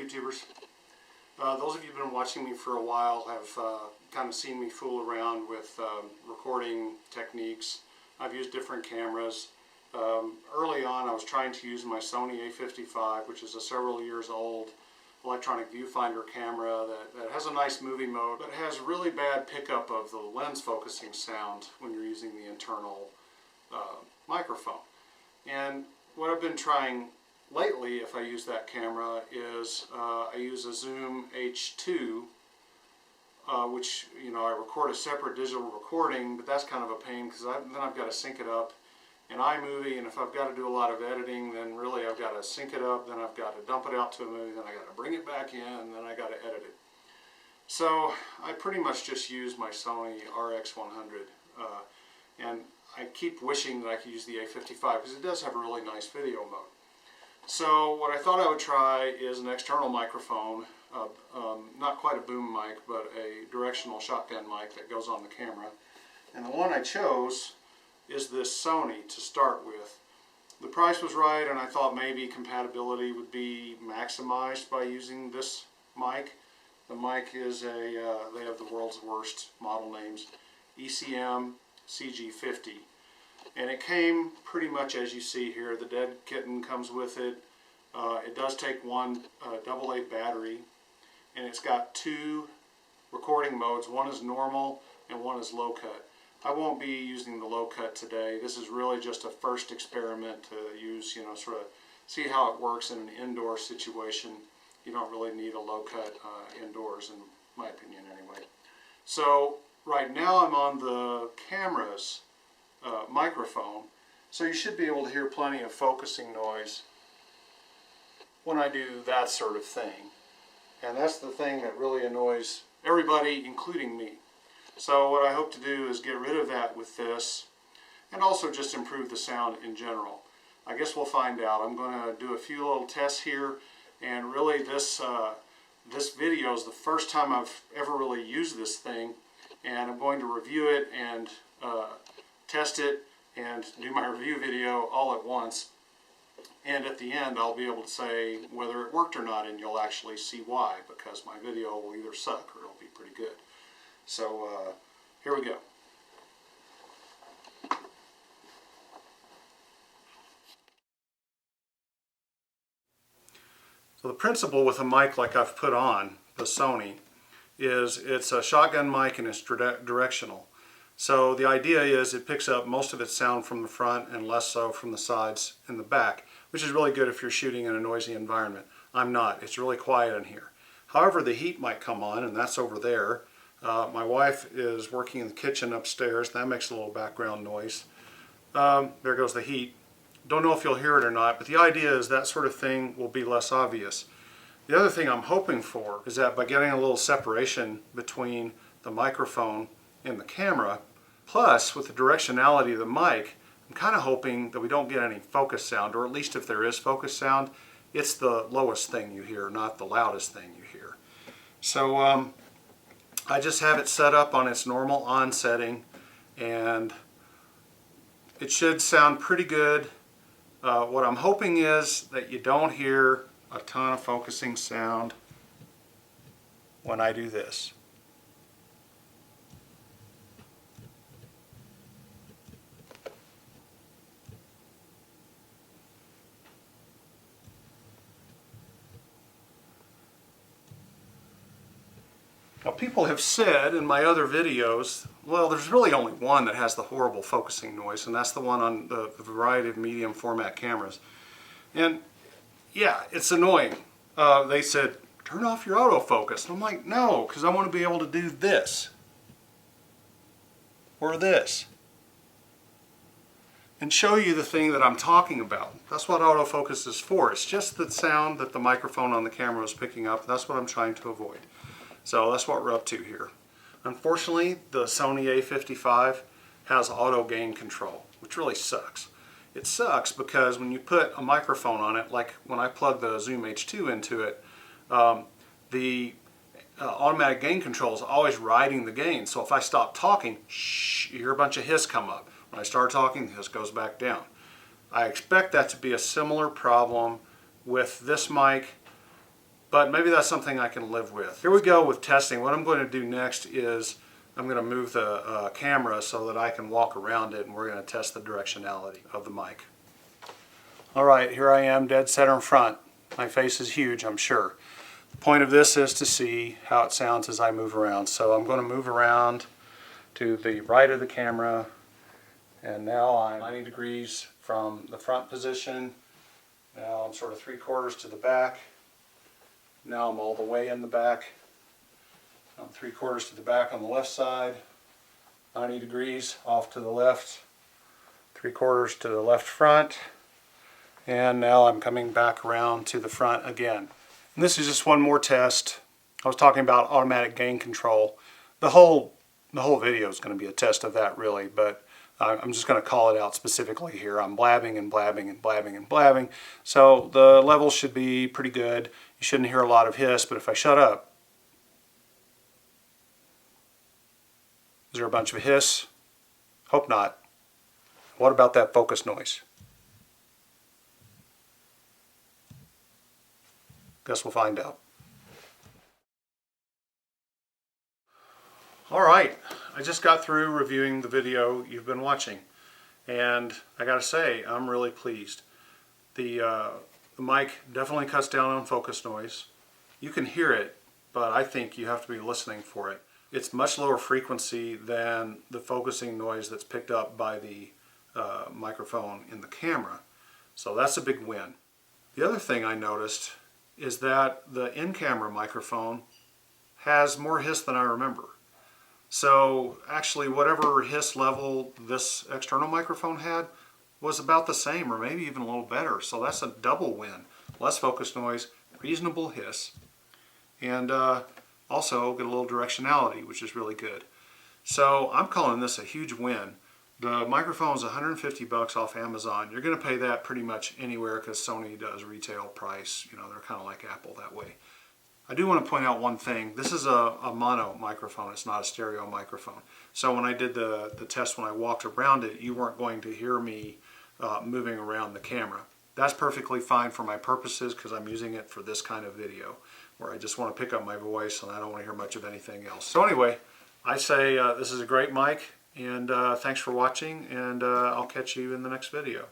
YouTubers. Those of you who've been watching me for a while have kind of seen me fool around with recording techniques. I've used different cameras. Early on I was trying to use my Sony A55, which is a several years old electronic viewfinder camera that has a nice movie mode, but has really bad pickup of the lens focusing sound when you're using the internal microphone. And what I've been trying lately, if I use that camera, is I use a Zoom H2, which, you know, I record a separate digital recording, but that's kind of a pain because then I've got to sync it up in iMovie, and if I've got to do a lot of editing, then really I've got to sync it up, then I've got to dump it out to a movie, then I got to bring it back in, and then I got to edit it. So I pretty much just use my Sony RX100, and I keep wishing that I could use the A55 because it does have a really nice video mode. So what I thought I would try is an external microphone, not quite a boom mic, but a directional shotgun mic that goes on the camera. And the one I chose is this Sony to start with. The price was right, and I thought maybe compatibility would be maximized by using this mic. The mic is they have the world's worst model names, ECM-CG50. And it came pretty much as you see here. The dead kitten comes with it. It does take one AA battery, and it's got two recording modes. One is normal and one is low cut. I won't be using the low cut today. This is really just a first experiment to use, you know, sort of see how it works in an indoor situation. You don't really need a low cut indoors, in my opinion anyway. So right now I'm on the camera's microphone, so you should be able to hear plenty of focusing noise when I do that sort of thing. And that's the thing that really annoys everybody, including me. So what I hope to do is get rid of that with this, and also just improve the sound in general. I guess we'll find out. I'm going to do a few little tests here, and really this video is the first time I've ever really used this thing, and I'm going to review it and test it and do my review video all at once. And at the end I'll be able to say whether it worked or not, and you'll actually see why, because my video will either suck or it'll be pretty good. So here we go. So the principle with a mic like I've put on, the Sony, is it's a shotgun mic and it's directional. So the idea is it picks up most of its sound from the front and less so from the sides and the back, which is really good if you're shooting in a noisy environment. I'm not. It's really quiet in here. However, the heat might come on, and that's over there. My wife is working in the kitchen upstairs. That makes a little background noise. There goes the heat. Don't know if you'll hear it or not, but the idea is that sort of thing will be less obvious. The other thing I'm hoping for is that by getting a little separation between the microphone and the camera, plus with the directionality of the mic, I'm kind of hoping that we don't get any focus sound, or at least if there is focus sound, it's the lowest thing you hear, not the loudest thing you hear. So I just have it set up on its normal on setting, and it should sound pretty good. What I'm hoping is that you don't hear a ton of focusing sound when I do this. Now, people have said in my other videos, well, there's really only one that has the horrible focusing noise, and that's the one on the variety of medium format cameras. And yeah, it's annoying. They said, turn off your autofocus. And I'm like, no, because I want to be able to do this or this and show you the thing that I'm talking about. That's what autofocus is for. It's just the sound that the microphone on the camera is picking up. That's what I'm trying to avoid. So that's what we're up to here. Unfortunately, the Sony A55 has auto gain control, which really sucks. It sucks because when you put a microphone on it, like when I plug the Zoom H2 into it, the automatic gain control is always riding the gain. So if I stop talking, shh, you hear a bunch of hiss come up. When I start talking, the hiss goes back down. I expect that to be a similar problem with this mic but maybe that's something I can live with. Here we go with testing. What I'm going to do next is I'm going to move the camera so that I can walk around it, and we're going to test the directionality of the mic. Alright, here I am dead center in front. My face is huge, I'm sure. The point of this is to see how it sounds as I move around. So I'm going to move around to the right of the camera, and now I'm 90 degrees from the front position. Now I'm sort of 3/4 to the back. Now I'm all the way in the back. I'm 3/4 to the back on the left side. 90 degrees off to the left. 3/4 to the left front. And now I'm coming back around to the front again. And this is just one more test. I was talking about automatic gain control. The whole video is going to be a test of that, really, but I'm just going to call it out specifically here. I'm blabbing and blabbing and blabbing and blabbing. So the levels should be pretty good. You shouldn't hear a lot of hiss, but if I shut up, is there a bunch of hiss? Hope not. What about that focus noise? Guess we'll find out. Alright, I just got through reviewing the video you've been watching, and I gotta say, I'm really pleased. The mic definitely cuts down on focus noise. You can hear it, but I think you have to be listening for it. It's much lower frequency than the focusing noise that's picked up by the microphone in the camera, so that's a big win. The other thing I noticed is that the in-camera microphone has more hiss than I remember. So actually whatever hiss level this external microphone had was about the same, or maybe even a little better. So that's a double win. Less focus noise, reasonable hiss, and also get a little directionality, which is really good. So I'm calling this a huge win. The microphone is $150 off Amazon. You're going to pay that pretty much anywhere because Sony does retail price. You know, they're kind of like Apple that way. I do want to point out one thing. This is a mono microphone. It's not a stereo microphone. So when I did the test, when I walked around it, you weren't going to hear me moving around the camera. That's perfectly fine for my purposes because I'm using it for this kind of video where I just want to pick up my voice and I don't want to hear much of anything else. So anyway, I say this is a great mic. And thanks for watching, and I'll catch you in the next video.